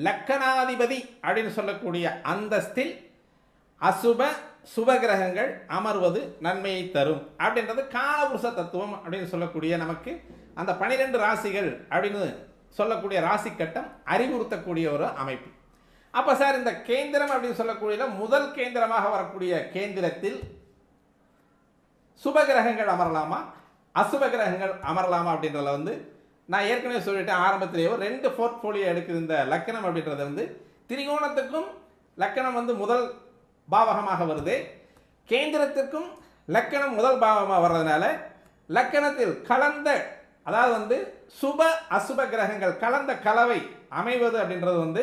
லக்கணாதிபதி அப்படின்னு சொல்லக்கூடிய அந்தஸ்தில் அசுப சுப கிரகங்கள் அமர்வது நன்மையை தரும் அப்படின்றது காலபுருஷ தத்துவம் அப்படின்னு சொல்லக்கூடிய நமக்கு அந்த 12 ராசிகள் அப்படின்னு சொல்லக்கூடிய ராசி கட்டம் அறிவுறுத்தக்கூடிய ஒரு அமைப்பு. அப்போ சார் இந்த கேந்திரம் அப்படின்னு சொல்லக்கூடிய முதல் கேந்திரமாக வரக்கூடிய கேந்திரத்தில் சுப கிரகங்கள் அமரலாமா அசுப கிரகங்கள் அமரலாமா அப்படின்றத நான் ஏற்கனவே சொல்லிட்டேன் ஆரம்பத்திலேயே 2 போர்ட்ஃபோலியோ எடுக்குது. இந்த லக்கணம் அப்படின்றது திரிகோணத்துக்கும் லக்கணம் முதல் பாவகமாக வருது, கேந்திரத்திற்கும் லக்கணம் முதல் பாவமாக வர்றதுனால லக்கணத்தில் கலந்த அதாவது சுப அசுப கிரகங்கள் கலந்த கலவை அமைவது அப்படின்றது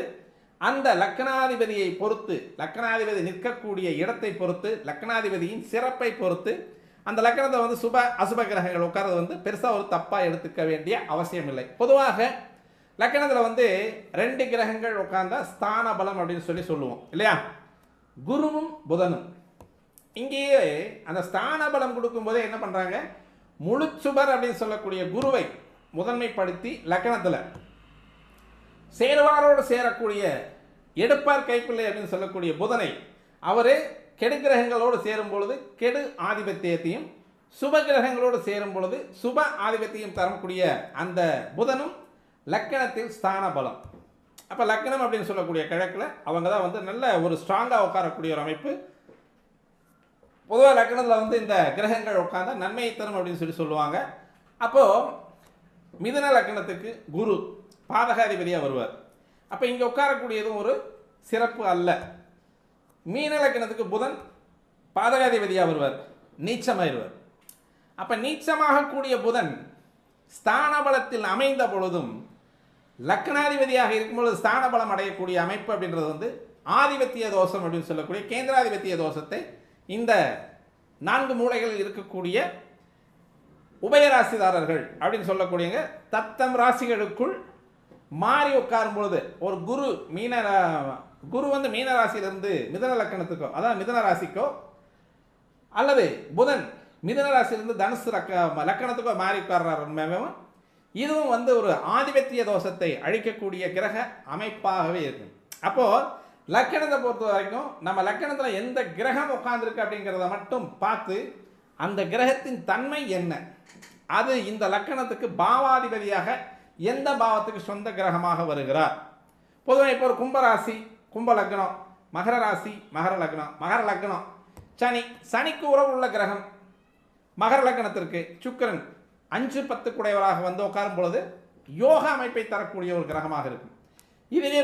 அந்த லக்கணாதிபதியை பொறுத்து, லக்கணாதிபதி நிற்கக்கூடிய இடத்தை பொறுத்து, லக்கணாதிபதியின் சிறப்பை பொறுத்து அந்த லக்கணத்தை சுப அசுப கிரகங்கள் உட்கார்றது பெருசாக ஒரு தப்பாக எடுத்துக்க வேண்டிய அவசியம் இல்லை. பொதுவாக லக்கணத்தில் 2 கிரகங்கள் உட்கார்ந்த ஸ்தான பலம் அப்படின்னு சொல்லுவோம் இல்லையா, குருவும் புதனும். இங்கேயே அந்த ஸ்தான பலம் கொடுக்கும்போதே என்ன பண்ணுறாங்க, முழு சுபர் அப்படின்னு சொல்லக்கூடிய குருவை முதன்மைப்படுத்தி லக்கணத்தில் சேருவாரோடு சேரக்கூடிய எடுப்பார் கைப்பிள்ளை அப்படின்னு சொல்லக்கூடிய புதனை அவரே கெடு கிரகங்களோடு சேரும் பொழுது கெடு ஆதிபத்தியத்தையும் சுப கிரகங்களோடு சேரும் பொழுது சுப ஆதிபத்தியம் தரக்கூடிய அந்த புதனும் லக்கணத்தில் ஸ்தான பலம். அப்போ லக்கணம் அப்படின்னு சொல்லக்கூடிய கிழக்கில் அவங்க தான் நல்ல ஒரு ஸ்ட்ராங்காக உட்காரக்கூடிய ஒரு அமைப்பு. பொதுவாக லக்கணத்தில் இந்த கிரகங்கள் உட்கார்ந்தா நன்மையை தரும் அப்படின்னு சொல்லுவாங்க. அப்போது மிதுன லக்கணத்துக்கு குரு பாதகாதிபதியாக வருவார். அப்போ இங்கே உட்காரக்கூடியதும் ஒரு சிறப்பு அல்ல. மீன லக்கணத்துக்கு புதன் பாதகாதிபதியாக வருவார், நீச்சமாயிருவார். அப்போ நீச்சமாக கூடிய புதன் ஸ்தான பலத்தில் அமைந்த பொழுதும் லக்கணாதிபதியாக இருக்கும்பொழுது ஸ்தான பலம் அடையக்கூடிய அமைப்பு அப்படின்றது ஆதிபத்திய தோஷம் அப்படின்னு சொல்லக்கூடிய கேந்திராதிபத்திய தோஷத்தை இந்த 4 மூலைகளில் இருக்கக்கூடிய உபயராசிதாரர்கள் அப்படின்னு சொல்லக்கூடியங்க தத்தம் ராசிகளுக்குள் மாறி உட்காரும் பொழுது ஒரு குரு மீன ராசியிலிருந்து மிதன லக்கணத்துக்கோ அதாவது மிதன ராசிக்கோ அல்லது புதன் மிதன ராசியிலிருந்து தனுசு லக்கணத்துக்கோ மாறி உட்கார்றாரு, இதுவும் ஒரு ஆதிபத்திய தோஷத்தை அழிக்கக்கூடிய கிரக அமைப்பாகவே இருக்கும். அப்போது லக்கணத்தை பொறுத்த வரைக்கும் நம்ம லக்கணத்தில் எந்த கிரகம் உட்கார்ந்துருக்கு அப்படிங்கிறத மட்டும் பார்த்து அந்த கிரகத்தின் தன்மை என்ன, அது இந்த லக்கணத்துக்கு பாவாதிபதியாக எந்த பாவத்துக்கு சொந்த கிரகமாக வருகிறார். பொதுவாக இப்போ ஒரு கும்பராசி கும்ப லக்னம், மகர ராசி மகர லக்னம் சனிக்கு உறவு உள்ள கிரகம் மகர லக்னத்திற்கு சுக்கிரன் 5-10 குடையவராக உட்காரும் பொழுது யோக அமைப்பை தரக்கூடிய ஒரு கிரகமாக இருக்கும். இதுவே